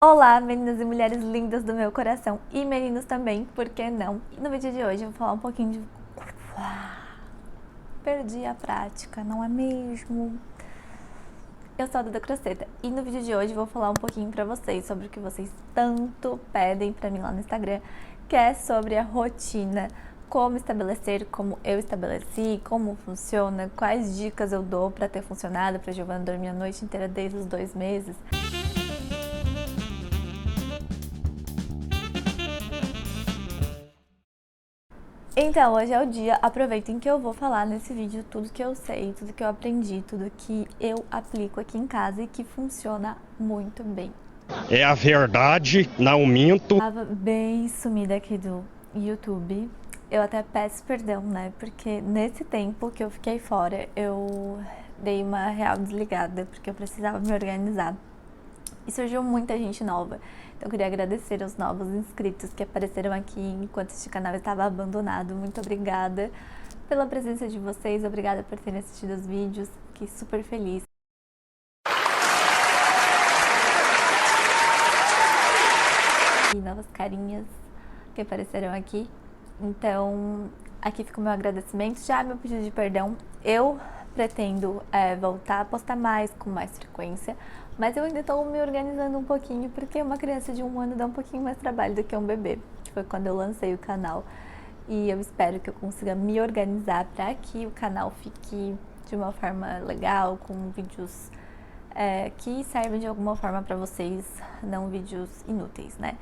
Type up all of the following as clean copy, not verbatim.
Olá, meninas e mulheres lindas do meu coração e meninos também, por que não? E no vídeo de hoje eu vou falar um pouquinho de... Perdi a prática, não é mesmo? Eu sou a Duda Croceta e no vídeo de hoje eu vou falar um pouquinho pra vocês sobre o que vocês tanto pedem pra mim lá no Instagram, que é sobre a rotina, como estabelecer, como eu estabeleci, como funciona, quais dicas eu dou pra ter funcionado, pra Giovana dormir a noite inteira desde os 2 meses. Então, hoje é o dia, aproveitem que eu vou falar nesse vídeo tudo que eu sei, tudo que eu aprendi, tudo que eu aplico aqui em casa e que funciona muito bem. É a verdade, não minto. Tava bem sumida aqui do YouTube, eu até peço perdão, né, porque nesse tempo que eu fiquei fora, eu dei uma real desligada, porque eu precisava me organizar. E surgiu muita gente nova. Então eu queria agradecer aos novos inscritos que apareceram aqui enquanto este canal estava abandonado. Muito obrigada pela presença de vocês, obrigada por terem assistido os vídeos. Fiquei super feliz. E novas carinhas que apareceram aqui. Então, aqui fica o meu agradecimento. Já meu pedido de perdão. Eu pretendo voltar a postar mais, com mais frequência, mas eu ainda estou me organizando um pouquinho, porque uma criança de 1 ano dá um pouquinho mais trabalho do que um bebê, que foi quando eu lancei o canal. E eu espero que eu consiga me organizar para que o canal fique de uma forma legal, com vídeos que servem de alguma forma para vocês, não vídeos inúteis, né?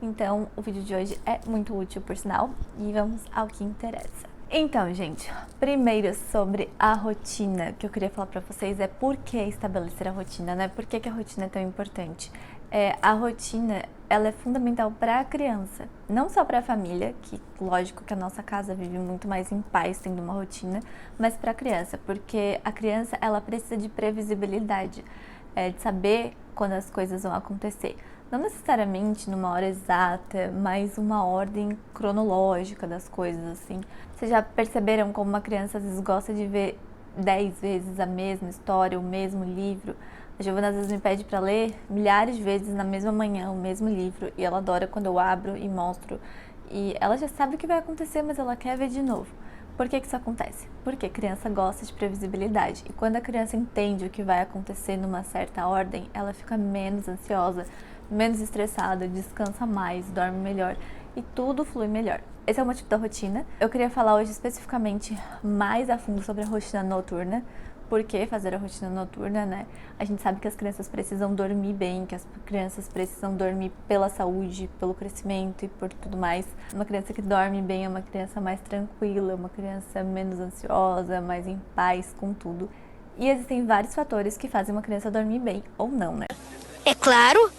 Então, o vídeo de hoje é muito útil, por sinal, e vamos ao que interessa. Então, gente, primeiro sobre a rotina que eu queria falar pra vocês é por que estabelecer a rotina, né? Por que a rotina é tão importante? A rotina, ela é fundamental para a criança, não só para a família, que lógico que a nossa casa vive muito mais em paz tendo uma rotina, mas para a criança, porque a criança, ela precisa de previsibilidade, de saber quando as coisas vão acontecer. Não necessariamente numa hora exata, mas uma ordem cronológica das coisas, assim. Vocês já perceberam como uma criança às vezes gosta de ver 10 vezes a mesma história, o mesmo livro? A Giovana às vezes me pede para ler milhares de vezes na mesma manhã o mesmo livro, e ela adora quando eu abro e mostro. E ela já sabe o que vai acontecer, mas ela quer ver de novo. Por que isso acontece? Porque a criança gosta de previsibilidade, e quando a criança entende o que vai acontecer numa certa ordem, ela fica menos ansiosa, menos estressada, descansa mais, dorme melhor e tudo flui melhor. Esse é o motivo da rotina. Eu queria falar hoje especificamente mais a fundo sobre a rotina noturna. Por que fazer a rotina noturna, né? A gente sabe que as crianças precisam dormir bem, que as crianças precisam dormir pela saúde, pelo crescimento e por tudo mais. Uma criança que dorme bem é uma criança mais tranquila, uma criança menos ansiosa, mais em paz com tudo. E existem vários fatores que fazem uma criança dormir bem ou não, né? É claro!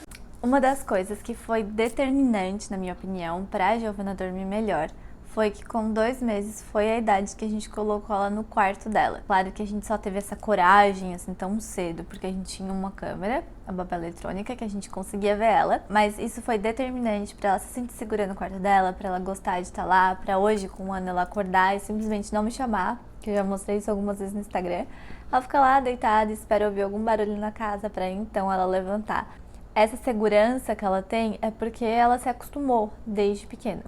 Uma das coisas que foi determinante, na minha opinião, para a Giovana dormir melhor foi que com 2 meses foi a idade que a gente colocou ela no quarto dela. Claro que a gente só teve essa coragem assim tão cedo, porque a gente tinha uma câmera, a babá eletrônica, que a gente conseguia ver ela, mas isso foi determinante para ela se sentir segura no quarto dela, para ela gostar de estar lá, para hoje com 1 ano ela acordar e simplesmente não me chamar, que eu já mostrei isso algumas vezes no Instagram. Ela fica lá deitada e espera ouvir algum barulho na casa para então ela levantar. Essa segurança que ela tem é porque ela se acostumou desde pequena.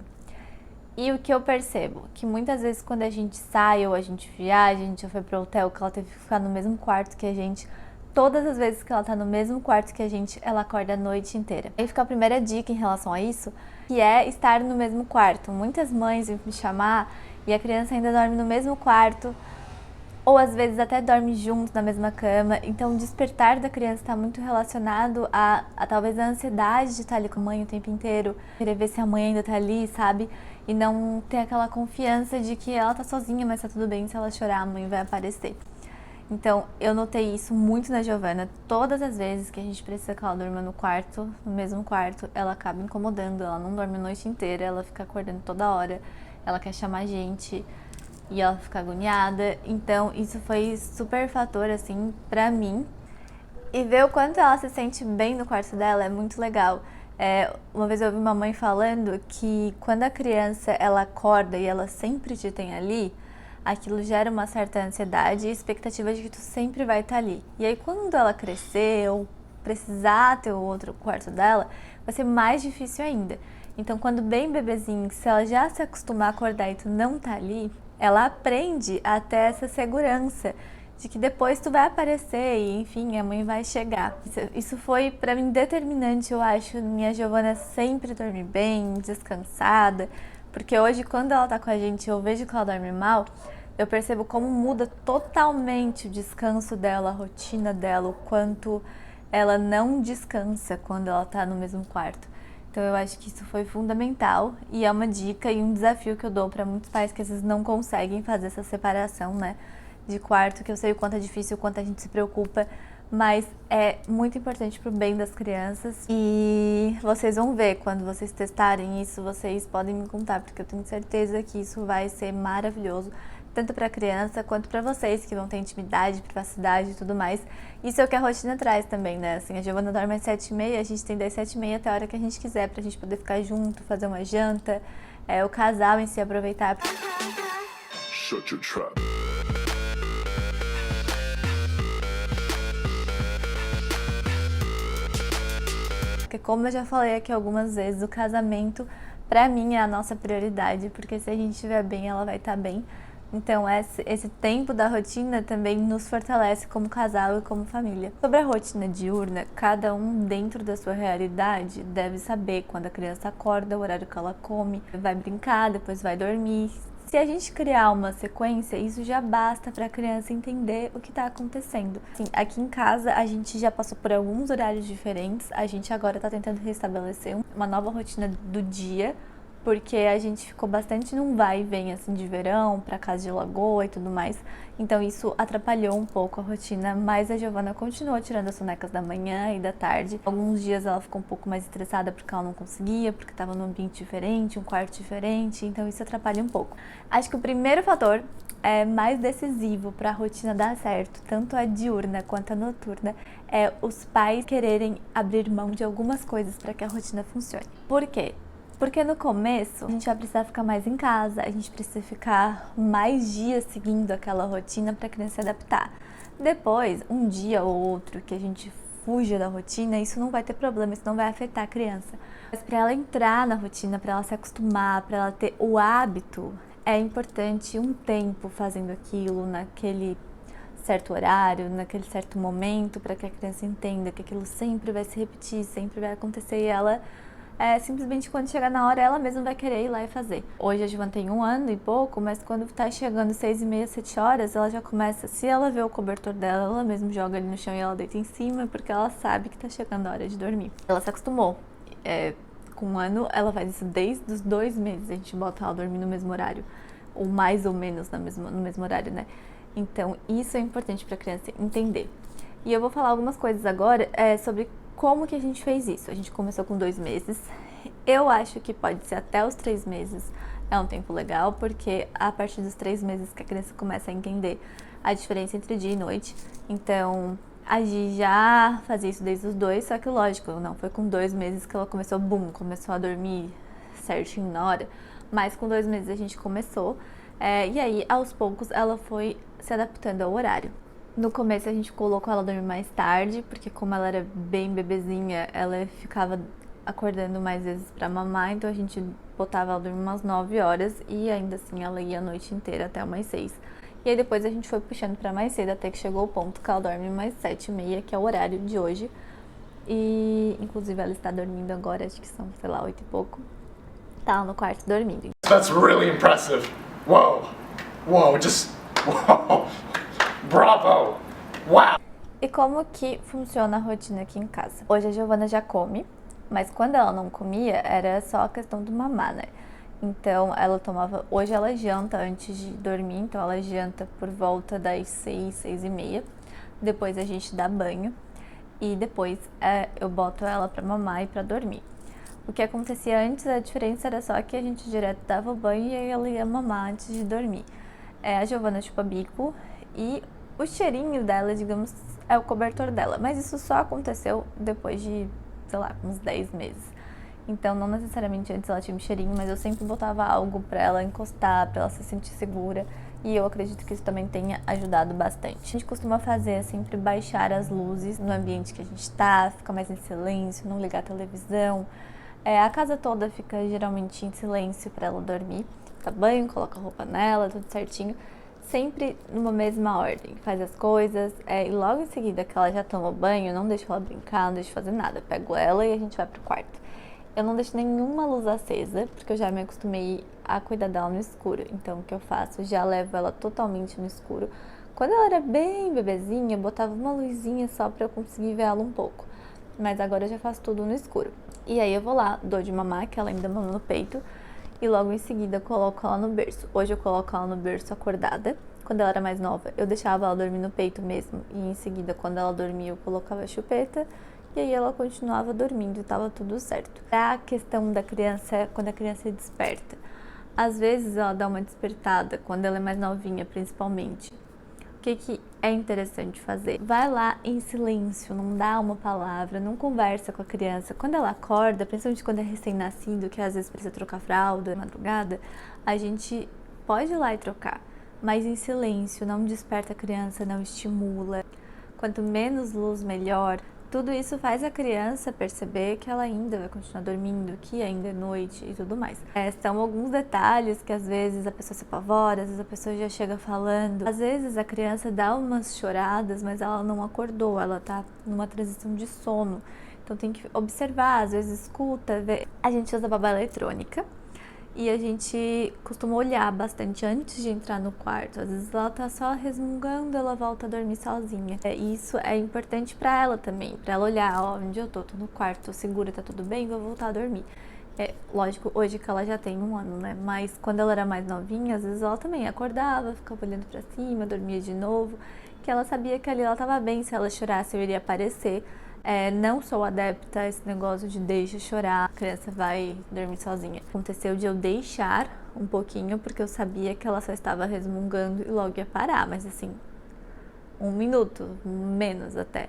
E o que eu percebo? Que muitas vezes quando a gente sai ou a gente viaja, a gente já foi pro hotel, que ela teve que ficar no mesmo quarto que a gente, todas as vezes que ela tá no mesmo quarto que a gente, ela acorda a noite inteira. Aí fica a primeira dica em relação a isso, que é estar no mesmo quarto. Muitas mães vêm me chamar e a criança ainda dorme no mesmo quarto, ou às vezes até dorme junto na mesma cama. Então o despertar da criança está muito relacionado a talvez a ansiedade de estar ali com a mãe o tempo inteiro, querer ver se a mãe ainda tá ali, sabe? E não ter aquela confiança de que ela tá sozinha, mas tá tudo bem, se ela chorar a mãe vai aparecer. Então eu notei isso muito na Giovana. Todas as vezes que a gente precisa que ela durma no quarto, no mesmo quarto, ela acaba incomodando, ela não dorme a noite inteira, ela fica acordando toda hora, ela quer chamar a gente e ela fica agoniada. Então isso foi super fator assim pra mim, e ver o quanto ela se sente bem no quarto dela é muito legal. Uma vez eu ouvi uma mãe falando que quando a criança ela acorda e ela sempre te tem ali, aquilo gera uma certa ansiedade e expectativa de que tu sempre vai estar ali. E aí quando ela crescer ou precisar ter o outro quarto dela, vai ser mais difícil ainda. Então, quando bem bebezinho, se ela já se acostumar a acordar e tu não tá ali, ela aprende a ter essa segurança de que depois tu vai aparecer e, enfim, a mãe vai chegar. Isso foi pra mim determinante, eu acho, minha Giovana sempre dormir bem, descansada, porque hoje quando ela tá com a gente, eu vejo que ela dorme mal, eu percebo como muda totalmente o descanso dela, a rotina dela, o quanto ela não descansa quando ela tá no mesmo quarto. Então eu acho que isso foi fundamental e é uma dica e um desafio que eu dou para muitos pais que às vezes não conseguem fazer essa separação, né, de quarto, que eu sei o quanto é difícil, o quanto a gente se preocupa, mas é muito importante pro bem das crianças e vocês vão ver quando vocês testarem isso, vocês podem me contar, porque eu tenho certeza que isso vai ser maravilhoso, tanto para a criança quanto para vocês que vão ter intimidade, privacidade e tudo mais. Isso é o que a rotina traz também, né? Assim, a Giovana dorme às 7h30, a gente tem das 7h30 até a hora que a gente quiser pra gente poder ficar junto, fazer uma janta, o casal em si aproveitar. Shut your trap. Porque como eu já falei aqui algumas vezes, o casamento pra mim é a nossa prioridade, porque se a gente estiver bem, ela vai estar bem. Então esse tempo da rotina também nos fortalece como casal e como família. Sobre a rotina diurna, cada um dentro da sua realidade deve saber quando a criança acorda, o horário que ela come, vai brincar, depois vai dormir. Se a gente criar uma sequência, isso já basta para a criança entender o que está acontecendo. Assim, aqui em casa a gente já passou por alguns horários diferentes, a gente agora está tentando restabelecer uma nova rotina do dia, porque a gente ficou bastante num vai e vem assim de verão, pra casa de lagoa e tudo mais. Então isso atrapalhou um pouco a rotina, mas a Giovana continuou tirando as sonecas da manhã e da tarde. Alguns dias ela ficou um pouco mais estressada porque ela não conseguia, porque estava num ambiente diferente, um quarto diferente, então isso atrapalha um pouco. Acho que o primeiro fator mais decisivo para a rotina dar certo, tanto a diurna quanto a noturna, é os pais quererem abrir mão de algumas coisas para que a rotina funcione. Por quê? Porque no começo a gente vai precisar ficar mais em casa, a gente precisa ficar mais dias seguindo aquela rotina para a criança se adaptar. Depois, um dia ou outro que a gente fuja da rotina, isso não vai ter problema, isso não vai afetar a criança. Mas para ela entrar na rotina, para ela se acostumar, para ela ter o hábito, é importante um tempo fazendo aquilo naquele certo horário, naquele certo momento, para que a criança entenda que aquilo sempre vai se repetir, sempre vai acontecer e ela simplesmente quando chegar na hora, ela mesma vai querer ir lá e fazer. Hoje a Giovana tem 1 ano e pouco, mas quando tá chegando 6h30, 7 horas, ela já começa, se ela vê o cobertor dela, ela mesma joga ali no chão e ela deita em cima, porque ela sabe que tá chegando a hora de dormir. Ela se acostumou. Com 1 ano, ela faz isso desde os 2 meses, a gente bota ela dormir no mesmo horário, ou mais ou menos no mesmo horário, né? Então, isso é importante pra criança entender. E eu vou falar algumas coisas agora sobre como que a gente fez isso. A gente começou com 2 meses. Eu acho que pode ser até os 3 meses. É um tempo legal, porque a partir dos 3 meses que a criança começa a entender a diferença entre dia e noite. Então, a Gi já fazia isso desde os 2, só que lógico, não foi com 2 meses que ela começou a dormir certinho na hora. Mas com 2 meses a gente começou. E aí, aos poucos, ela foi se adaptando ao horário. No começo a gente colocou ela dormir mais tarde, porque como ela era bem bebezinha, ela ficava acordando mais vezes pra mamar, então a gente botava ela dormir umas 9 horas e ainda assim ela ia a noite inteira até umas 6. E aí depois a gente foi puxando pra mais cedo, até que chegou o ponto que ela dorme mais 7h30, que é o horário de hoje. E inclusive ela está dormindo agora, acho que são, sei lá, 8 e pouco. Tá lá no quarto dormindo. That's really impressive. Whoa. Whoa, just whoa. Bravo! Wow! E como que funciona a rotina aqui em casa? Hoje a Giovana já come, mas quando ela não comia, era só a questão do mamar, né? Então, hoje ela janta antes de dormir, então ela janta por volta das 6, 6h30. Depois a gente dá banho e depois eu boto ela pra mamar e pra dormir. O que acontecia antes, a diferença era só que a gente direto dava o banho e aí ela ia mamar antes de dormir. A Giovana chupa bico e o cheirinho dela, digamos, é o cobertor dela. Mas isso só aconteceu depois de, sei lá, uns 10 meses. Então, não necessariamente antes ela tinha um cheirinho, mas eu sempre botava algo pra ela encostar, pra ela se sentir segura. e eu acredito que isso também tenha ajudado bastante. A gente costuma fazer é sempre baixar as luzes no ambiente que a gente tá, ficar mais em silêncio, não ligar a televisão. A casa toda fica geralmente em silêncio para ela dormir. Toma banho, coloca a roupa nela, tudo certinho. Sempre numa mesma ordem, faz as coisas, e logo em seguida que ela já toma banho, não deixo ela brincar, não deixo fazer nada. Eu pego ela e a gente vai pro quarto. Eu não deixo nenhuma luz acesa, porque eu já me acostumei a cuidar dela no escuro. Então o que eu faço? Eu já levo ela totalmente no escuro. Quando ela era bem bebezinha, eu botava uma luzinha só pra eu conseguir ver ela um pouco. Mas agora eu já faço tudo no escuro. E aí eu vou lá, dou de mamar, que ela ainda mama no peito, e logo em seguida coloco ela no berço. Hoje eu coloco ela no berço acordada. Quando ela era mais nova, eu deixava ela dormir no peito mesmo. E em seguida, quando ela dormia, eu colocava a chupeta. E aí ela continuava dormindo e tava tudo certo. A questão da criança, quando a criança desperta. Às vezes ela dá uma despertada, quando ela é mais novinha, principalmente. O que é interessante fazer? Vai lá em silêncio, não dá uma palavra, não conversa com a criança. Quando ela acorda, principalmente quando é recém-nascido, que às vezes precisa trocar fralda na madrugada, a gente pode ir lá e trocar, mas em silêncio, não desperta a criança, não estimula. Quanto menos luz, melhor. Tudo isso faz a criança perceber que ela ainda vai continuar dormindo, que ainda é noite e tudo mais. São alguns detalhes que às vezes a pessoa se apavora, às vezes a pessoa já chega falando. Às vezes a criança dá umas choradas, mas ela não acordou, ela tá numa transição de sono. Então tem que observar, às vezes escuta, vê. A gente usa babá eletrônica. E a gente costuma olhar bastante antes de entrar no quarto. Às vezes ela tá só resmungando, ela volta a dormir sozinha. Isso é importante pra ela também, pra ela olhar, ó, onde eu tô no quarto, tô segura, tá tudo bem, vou voltar a dormir. Lógico, hoje que ela já tem 1 ano, né? Mas quando ela era mais novinha, às vezes ela também acordava, ficava olhando pra cima, dormia de novo. Que ela sabia que ali ela tava bem, se ela chorasse eu iria aparecer. Não sou adepta a esse negócio de deixa chorar, a criança vai dormir sozinha. Aconteceu de eu deixar um pouquinho, porque eu sabia que ela só estava resmungando e logo ia parar, mas assim, 1 minuto, menos até.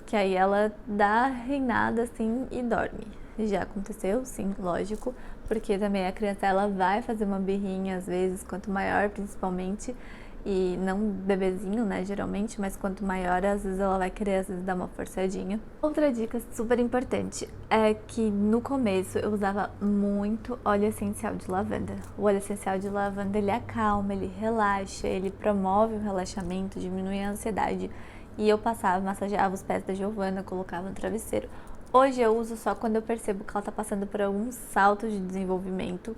Que aí ela dá reinada assim e dorme. Já aconteceu, sim, lógico, porque também a criança ela vai fazer uma birrinha às vezes, quanto maior principalmente, e não bebezinho, né, geralmente, mas quanto maior, às vezes ela vai querer, às vezes, dar uma forçadinha. Outra dica super importante é que no começo eu usava muito óleo essencial de lavanda. O óleo essencial de lavanda, ele acalma, ele relaxa, ele promove o relaxamento, diminui a ansiedade. E eu passava, massageava os pés da Giovana, colocava no travesseiro. Hoje eu uso só quando eu percebo que ela tá passando por alguns saltos de desenvolvimento.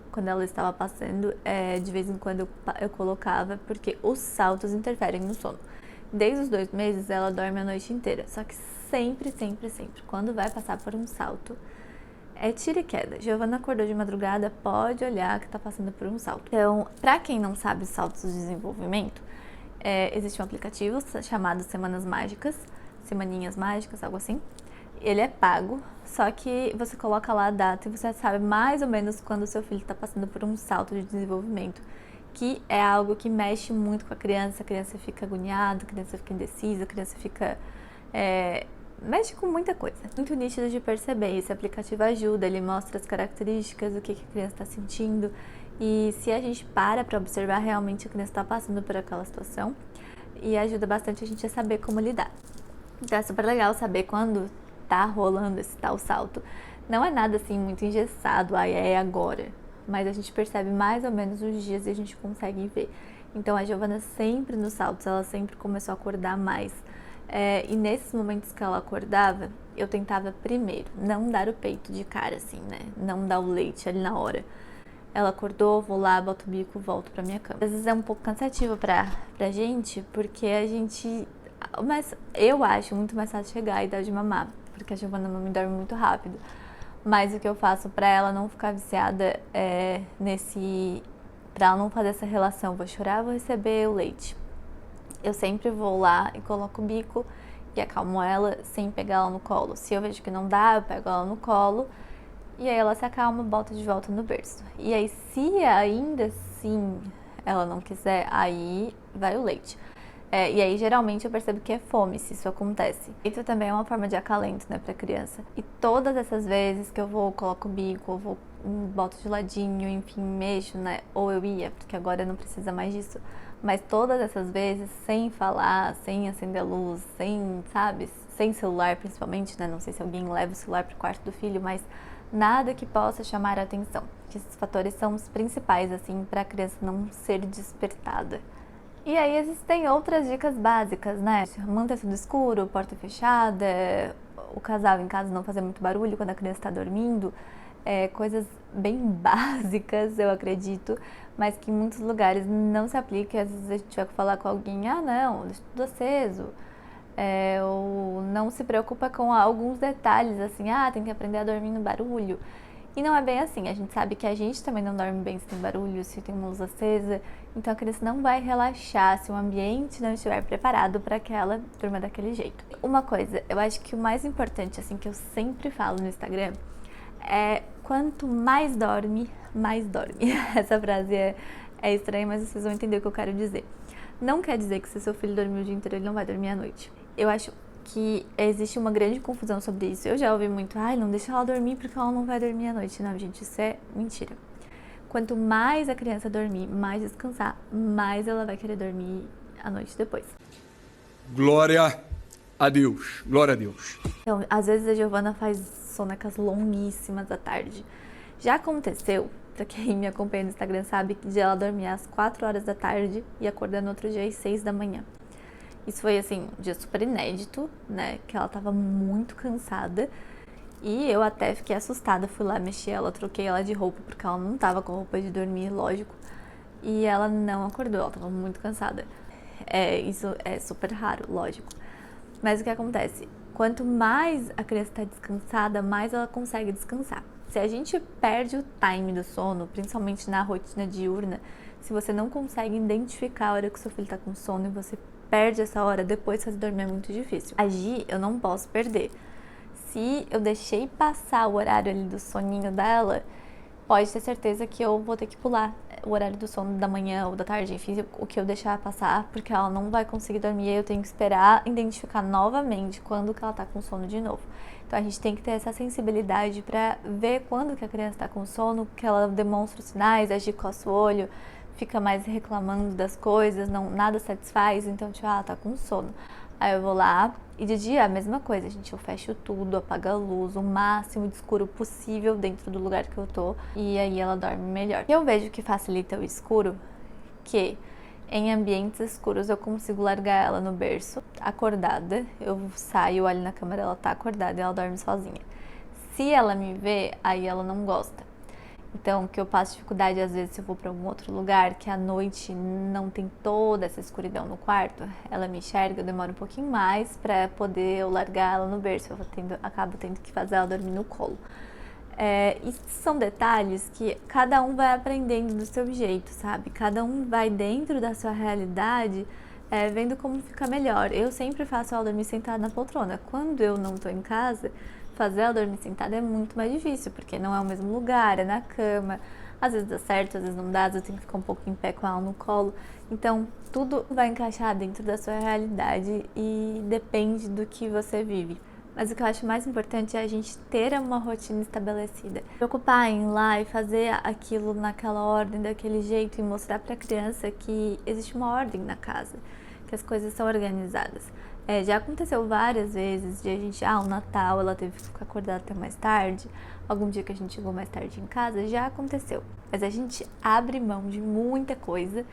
Quando ela estava passando, de vez em quando eu colocava, porque os saltos interferem no sono. Desde os 2 meses, ela dorme a noite inteira. Só que sempre, sempre, sempre, quando vai passar por um salto, é tira e queda. Giovana acordou de madrugada, pode olhar que tá passando por um salto. Então, pra quem não sabe saltos de desenvolvimento, existe um aplicativo chamado Semanas Mágicas, Semaninhas Mágicas, algo assim. Ele é pago, só que você coloca lá a data e você sabe mais ou menos quando o seu filho está passando por um salto de desenvolvimento, que é algo que mexe muito com a criança fica agoniada, a criança fica indecisa, a criança fica... mexe com muita coisa. Muito nítido de perceber, esse aplicativo ajuda, ele mostra as características, o que a criança está sentindo, e se a gente para observar, realmente a criança está passando por aquela situação, e ajuda bastante a gente a saber como lidar. Então é super legal saber quando tá rolando esse tal salto. Não é nada assim muito engessado, é agora. Mas a gente percebe mais ou menos os dias e a gente consegue ver. Então a Giovana sempre nos saltos, ela sempre começou a acordar mais. E nesses momentos que ela acordava, eu tentava primeiro não dar o peito de cara assim, né? Não dar o leite ali na hora. Ela acordou, vou lá, boto o bico, volto pra minha cama. Às vezes é um pouco cansativo pra gente, porque a gente... Mas eu acho muito mais fácil chegar e dar de mamar, porque a Giovana me dorme muito rápido. Mas o que eu faço pra ela não ficar viciada pra ela não fazer essa relação, vou chorar, vou receber o leite. Eu sempre vou lá e coloco o bico e acalmo ela sem pegar ela no colo. Se eu vejo que não dá, eu pego ela no colo e aí ela se acalma, volta de volta no berço. E aí, se ainda assim ela não quiser, aí vai o leite. E aí, geralmente, eu percebo que é fome, se isso acontece. Isso também é uma forma de acalento, né, pra criança. E todas essas vezes que eu vou, coloco o bico, ou vou, boto de ladinho, enfim, mexo, né, ou eu ia, porque agora não precisa mais disso. Mas todas essas vezes, sem falar, sem acender a luz, sem, sabe, sem celular principalmente, né, não sei se alguém leva o celular pro quarto do filho, mas nada que possa chamar a atenção. Que esses fatores são os principais, assim, pra criança não ser despertada. E aí existem outras dicas básicas, né? Manter tudo escuro, porta fechada, o casal em casa não fazer muito barulho quando a criança está dormindo. Coisas bem básicas, eu acredito, mas que em muitos lugares não se aplica. Às vezes a gente vai falar com alguém, não, deixa tudo aceso. Ou não se preocupa com alguns detalhes, assim, tem que aprender a dormir no barulho. E não é bem assim, a gente sabe que a gente também não dorme bem se tem barulho, se tem uma luz acesa, então a criança não vai relaxar se o ambiente não estiver preparado para que ela durma daquele jeito. Uma coisa, eu acho que o mais importante, assim, que eu sempre falo no Instagram, é quanto mais dorme, mais dorme. Essa frase é estranha, mas vocês vão entender o que eu quero dizer. Não quer dizer que se seu filho dormir o dia inteiro, ele não vai dormir à noite. Eu acho que existe uma grande confusão sobre isso. Eu já ouvi muito, não deixa ela dormir porque ela não vai dormir à noite. Não, gente, isso é mentira. Quanto mais a criança dormir, mais descansar, mais ela vai querer dormir à noite depois. Glória a Deus, glória a Deus. Então, às vezes a Giovana faz sonecas longuíssimas à tarde. Já aconteceu, pra quem me acompanha no Instagram sabe, de ela dormir às 4 horas da tarde e acordar no outro dia às 6 da manhã. Isso foi, assim, um dia super inédito, né, que ela tava muito cansada e eu até fiquei assustada, fui lá mexer ela, troquei ela de roupa, porque ela não tava com roupa de dormir, lógico, e ela não acordou, ela tava muito cansada. Isso é super raro, lógico. Mas o que acontece? Quanto mais a criança tá descansada, mais ela consegue descansar. Se a gente perde o time do sono, principalmente na rotina diurna, se você não consegue identificar a hora que o seu filho tá com sono e você perde essa hora, depois fazer dormir é muito difícil. Agir, eu não posso perder. Se eu deixei passar o horário ali do soninho dela, pode ter certeza que eu vou ter que pular o horário do sono da manhã ou da tarde, enfim, o que eu deixar passar, porque ela não vai conseguir dormir, eu tenho que esperar identificar novamente quando que ela tá com sono de novo. Então a gente tem que ter essa sensibilidade pra ver quando que a criança tá com sono, que ela demonstra os sinais, agir, coça o olho, fica mais reclamando das coisas, nada satisfaz, então tipo, ela tá com sono. Aí eu vou lá, e de dia a mesma coisa, gente, eu fecho tudo, apago a luz, o máximo de escuro possível dentro do lugar que eu tô, e aí ela dorme melhor. E eu vejo que facilita o escuro, que em ambientes escuros eu consigo largar ela no berço, acordada, eu saio, olho na câmera, ela tá acordada e ela dorme sozinha. Se ela me vê, aí ela não gosta. Então, que eu passo dificuldade às vezes se eu vou para algum outro lugar, que à noite não tem toda essa escuridão no quarto, ela me enxerga, eu demoro um pouquinho mais para poder eu largar ela no berço, acabo tendo que fazer ela dormir no colo. Isso são detalhes que cada um vai aprendendo do seu jeito, sabe? Cada um vai dentro da sua realidade, vendo como fica melhor. Eu sempre faço ela dormir sentada na poltrona. Quando eu não tô em casa, fazer ela dormir sentada é muito mais difícil, porque não é o mesmo lugar, é na cama. Às vezes dá certo, às vezes não dá, às vezes eu tenho que ficar um pouco em pé com ela no colo. Então, tudo vai encaixar dentro da sua realidade e depende do que você vive. Mas o que eu acho mais importante é a gente ter uma rotina estabelecida. Preocupar em ir lá e fazer aquilo naquela ordem, daquele jeito, e mostrar para a criança que existe uma ordem na casa, que as coisas são organizadas. Já aconteceu várias vezes de a gente, o Natal, ela teve que ficar acordada até mais tarde, algum dia que a gente chegou mais tarde em casa, já aconteceu. Mas a gente abre mão de muita coisa,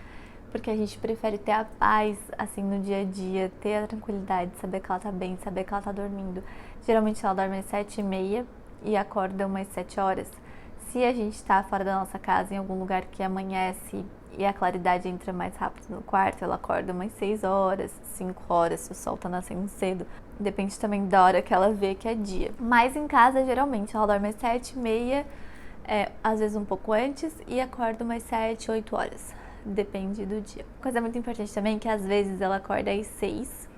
porque a gente prefere ter a paz, assim, no dia a dia, ter a tranquilidade, saber que ela tá bem, saber que ela tá dormindo. Geralmente ela dorme às 7h30 e acorda umas 7 horas. Se a gente tá fora da nossa casa, em algum lugar que amanhece e a claridade entra mais rápido no quarto, ela acorda umas 6 horas, 5 horas, se o sol tá nascendo cedo. Depende também da hora que ela vê que é dia. Mas em casa, geralmente, ela dorme às 7h30, às vezes um pouco antes, e acorda umas 7, 8 horas. Depende do dia. Coisa muito importante também é que às vezes ela acorda às 6,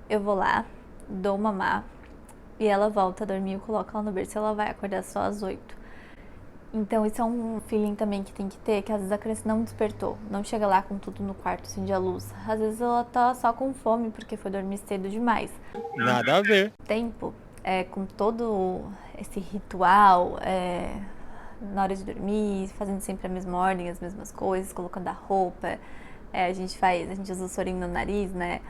eu vou lá, dou mamar, e ela volta a dormir, eu coloco ela no berço e ela vai acordar só às 8. Então isso é um feeling também que tem que ter, que às vezes a criança não despertou, não chega lá com tudo no quarto, acende a luz. Às vezes ela tá só com fome porque foi dormir cedo demais. Nada a ver. Tempo, com todo esse ritual, na hora de dormir, fazendo sempre a mesma ordem, as mesmas coisas, colocando a roupa, a gente usa o sorinho no nariz, né?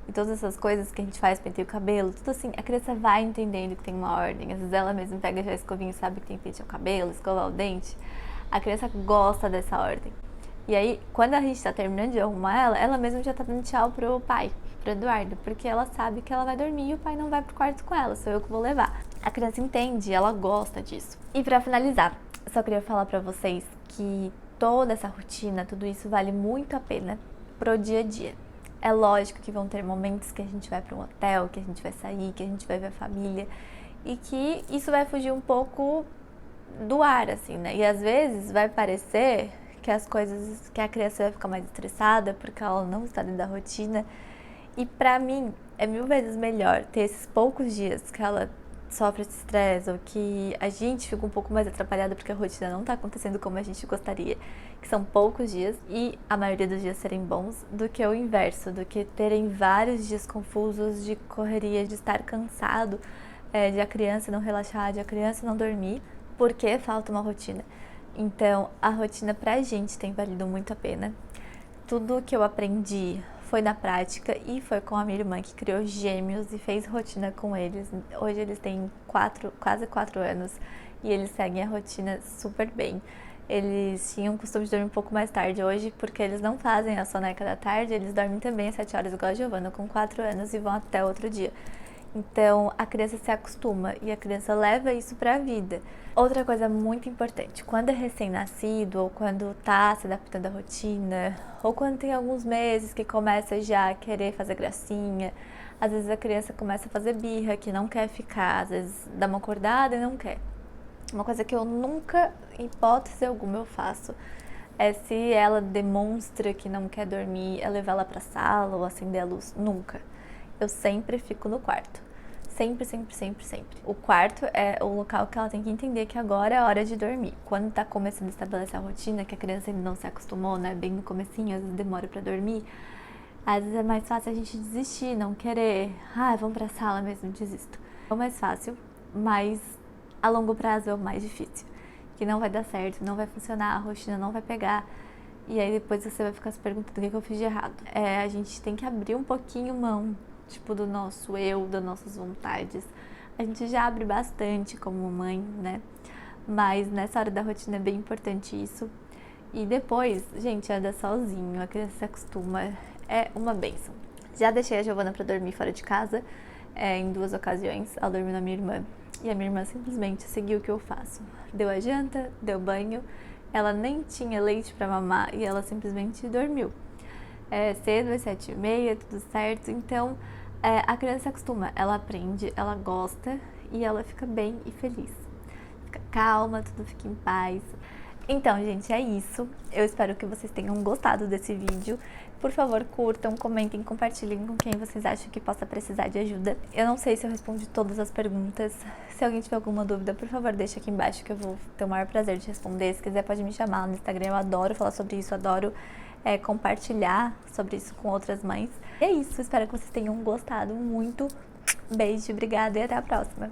E todas essas coisas que a gente faz, penteia o cabelo, tudo assim, a criança vai entendendo que tem uma ordem. Às vezes ela mesma pega já a escovinha e sabe que tem que pentear o cabelo, escovar o dente. A criança gosta dessa ordem. E aí, quando a gente tá terminando de arrumar ela mesma já tá dando tchau pro pai, pro Eduardo, porque ela sabe que ela vai dormir e o pai não vai pro quarto com ela, sou eu que vou levar. A criança entende, ela gosta disso. E pra finalizar, eu só queria falar pra vocês que toda essa rotina, tudo isso vale muito a pena pro dia a dia. É lógico que vão ter momentos que a gente vai para um hotel, que a gente vai sair, que a gente vai ver a família e que isso vai fugir um pouco do ar, assim, né? E às vezes vai parecer que que a criança vai ficar mais estressada porque ela não está dentro da rotina. E pra mim é 1000 vezes melhor ter esses poucos dias que ela sofre esse estresse ou que a gente fica um pouco mais atrapalhada porque a rotina não tá acontecendo como a gente gostaria, que são poucos dias e a maioria dos dias serem bons, do que o inverso, do que terem vários dias confusos de correria, de estar cansado, de a criança não relaxar, de a criança não dormir, porque falta uma rotina. Então, a rotina pra gente tem valido muito a pena. Tudo que eu aprendi foi na prática e foi com a minha irmã que criou gêmeos e fez rotina com eles. Hoje eles têm quase 4 anos e eles seguem a rotina super bem. Eles tinham o costume de dormir um pouco mais tarde hoje, porque eles não fazem a soneca da tarde, eles dormem também às 7 horas, igual a Giovana, com 4 anos e vão até outro dia. Então, a criança se acostuma e a criança leva isso pra vida. Outra coisa muito importante, quando é recém-nascido ou quando tá se adaptando à rotina, ou quando tem alguns meses que começa já a querer fazer gracinha, às vezes a criança começa a fazer birra, que não quer ficar, às vezes dá uma acordada e não quer. Uma coisa que eu nunca, em hipótese alguma, eu faço é se ela demonstra que não quer dormir, é levar ela pra sala ou acender a luz. Nunca. Eu sempre fico no quarto. Sempre, sempre, sempre, sempre. O quarto é o local que ela tem que entender que agora é a hora de dormir. Quando tá começando a estabelecer a rotina, que a criança ainda não se acostumou, né? Bem no comecinho, às vezes demora pra dormir. Às vezes é mais fácil a gente desistir, não querer. Vamos pra sala mesmo, desisto. É o mais fácil, mas a longo prazo é o mais difícil. Que não vai dar certo, não vai funcionar, a rotina não vai pegar. E aí depois você vai ficar se perguntando o que eu fiz de errado. A gente tem que abrir um pouquinho mão, tipo, do nosso eu, das nossas vontades. A gente já abre bastante como mãe, né? Mas nessa hora da rotina é bem importante isso. E depois, gente, anda sozinho, a criança se acostuma, é uma bênção. Já deixei a Giovana pra dormir fora de casa, em 2 ocasiões, ela dormiu na minha irmã. E a minha irmã simplesmente seguiu o que eu faço. Deu a janta, deu banho, ela nem tinha leite pra mamar e ela simplesmente dormiu. Cedo, às 7h30, tudo certo. Então, a criança se acostuma, ela aprende, ela gosta e ela fica bem e feliz. Fica calma, tudo fica em paz. Então, gente, é isso. Eu espero que vocês tenham gostado desse vídeo. Por favor, curtam, comentem, compartilhem com quem vocês acham que possa precisar de ajuda. Eu não sei se eu respondi todas as perguntas. Se alguém tiver alguma dúvida, por favor, deixa aqui embaixo que eu vou ter o maior prazer de responder. Se quiser, pode me chamar no Instagram. Eu adoro falar sobre isso, adoro compartilhar sobre isso com outras mães. E é isso, espero que vocês tenham gostado muito. Beijo, obrigada e até a próxima.